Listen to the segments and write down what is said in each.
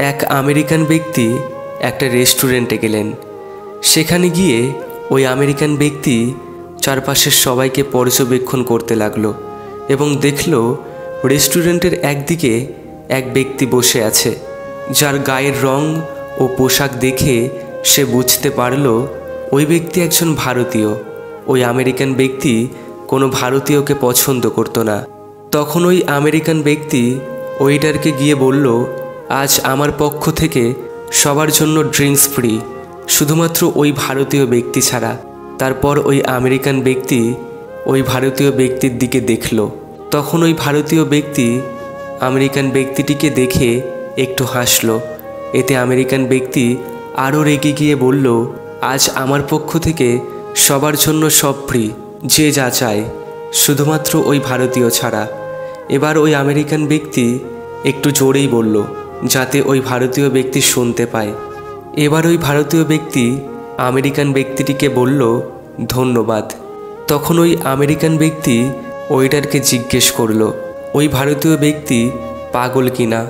এক আমেরিকান ব্যক্তি একটা রেস্টুরেন্টে গেলেন। সেখানে গিয়ে ওই আমেরিকান ব্যক্তি চারপাশের সবাইকে পর্যবেক্ষণ করতে লাগলো এবং দেখল রেস্টুরেন্টের একদিকে এক ব্যক্তি বসে আছে, যার গায়ের রং ও পোশাক দেখে সে বুঝতে পারল ওই ব্যক্তি একজন ভারতীয়। ওই আমেরিকান ব্যক্তি কোনো ভারতীয়কে পছন্দ করত না। তখন ওই আমেরিকান ব্যক্তি ওয়েটারকে গিয়ে বলল, আজ আমার পক্ষ থেকে সবার জন্য ড্রিঙ্কস ফ্রি, শুধুমাত্র ওই ভারতীয় ব্যক্তি ছাড়া। তারপর ওই আমেরিকান ব্যক্তি ওই ভারতীয় ব্যক্তির দিকে দেখল। তখন ওই ভারতীয় ব্যক্তি আমেরিকান ব্যক্তিটিকে দেখে একটু হাসল। এতে আমেরিকান ব্যক্তি আরও রেগে গিয়ে বলল, আজ আমার পক্ষ থেকে সবার জন্য সব ফ্রি, যে যা চায়, শুধুমাত্র ওই ভারতীয় ছাড়া। এবার ওই আমেরিকান ব্যক্তি একটু জোরেই বলল, যাতে ওই ভারতীয় ব্যক্তি শুনতে পায়। এবার ওই ভারতীয় ব্যক্তি আমেরিকান ব্যক্তিটিকে বলল, ধন্যবাদ। তখন ওই আমেরিকান ব্যক্তি ওয়েটারকে জিজ্ঞেস করল, ওই ভারতীয় ব্যক্তি পাগল কিনা।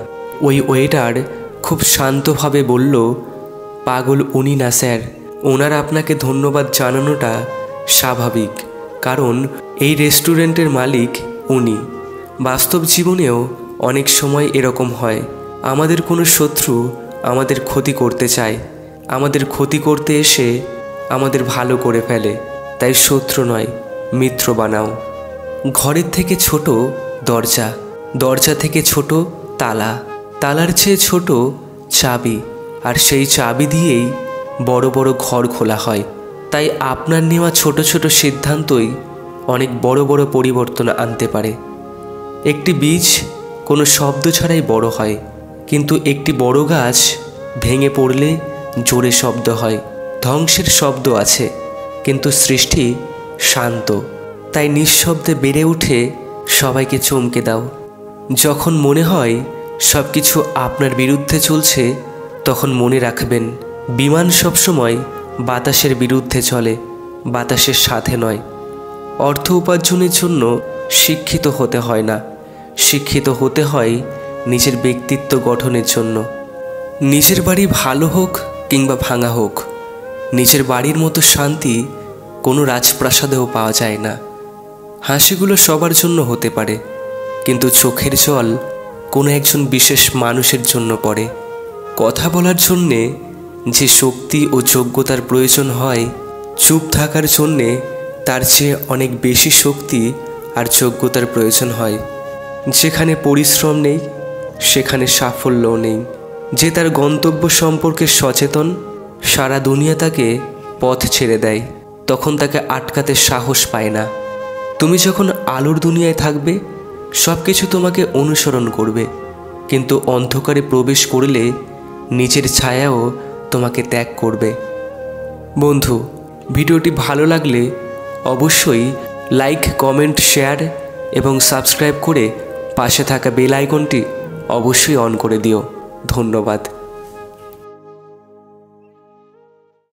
ওই ওয়েটার খুব শান্তভাবে বলল, পাগল উনি না স্যার, ওনার আপনাকে ধন্যবাদ জানানোটা স্বাভাবিক, কারণ এই রেস্টুরেন্টের মালিক উনি। বাস্তব জীবনেও অনেক সময় এরকম হয়, আমাদের কোনো শত্রু আমাদের ক্ষতি করতে চায়, আমাদের ক্ষতি করতে এসে আমাদের ভালো করে ফেলে। তাই শত্রু নয়, মিত্র বানাও। ঘরের থেকে ছোট দরজা, দরজা থেকে ছোট তালা, তালার চেয়ে ছোট চাবি, আর সেই চাবি দিয়েই বড় বড় ঘর খোলা হয়। তাই আপনার নেওয়া ছোট ছোট সিদ্ধান্তই অনেক বড় বড় পরিবর্তন আনতে পারে। একটি বীজ কোনো শব্দ ছাড়াই বড় হয়, কিন্তু একটি বড় গাছ ভেঙে পড়লে জোরে শব্দ হয়। ধ্বংসের শব্দ আছে, কিন্তু সৃষ্টি শান্ত। তাই নিঃশব্দে বেড়ে উঠে সবাইকে চমকে দাও। যখন মনে হয় সব কিছু আপনার বিরুদ্ধে চলছে, তখন মনে রাখবেন, বিমান সবসময় বাতাসের বিরুদ্ধে চলে, বাতাসের সাথে নয়। অর্থ উপার্জনের জন্য শিক্ষিত হতে হয় না, শিক্ষিত হতে হয় নিজের ব্যক্তিত্ব গঠনের জন্য। নিজের বাড়ি ভালো হোক কিংবা ভাঙা হোক, নিজের বাড়ির মতো শান্তি কোনো রাজপ্রাসাদেও পাওয়া যায় না। হাসিগুলো সবার জন্য হতে পারে, কিন্তু চোখের জল কোনো একজন বিশেষ মানুষের জন্য পড়ে। কথা বলার জন্যে যে শক্তি ও যোগ্যতার প্রয়োজন হয়, চুপ থাকার জন্যে তার চেয়ে অনেক বেশি শক্তি আর যোগ্যতার প্রয়োজন হয়। যেখানে পরিশ্রম নেই, সেখানে সাফল্যও নেই। যে তার গন্তব্য সম্পর্কে সচেতন, সারা দুনিয়া তাকে পথ ছেড়ে দেয়, তখন তাকে আটকাতে সাহস পায় না। তুমি যখন আলোর দুনিয়ায় থাকবে, সব কিছু তোমাকে অনুসরণ করবে, কিন্তু অন্ধকারে প্রবেশ করলে নিজের ছায়াও তোমাকে ত্যাগ করবে। বন্ধু, ভিডিওটি ভালো লাগলে অবশ্যই লাইক, কমেন্ট, শেয়ার এবং সাবস্ক্রাইব করে পাশে থাকা বেল আইকনটি অবশ্যই অন করে দিও। ধন্যবাদ।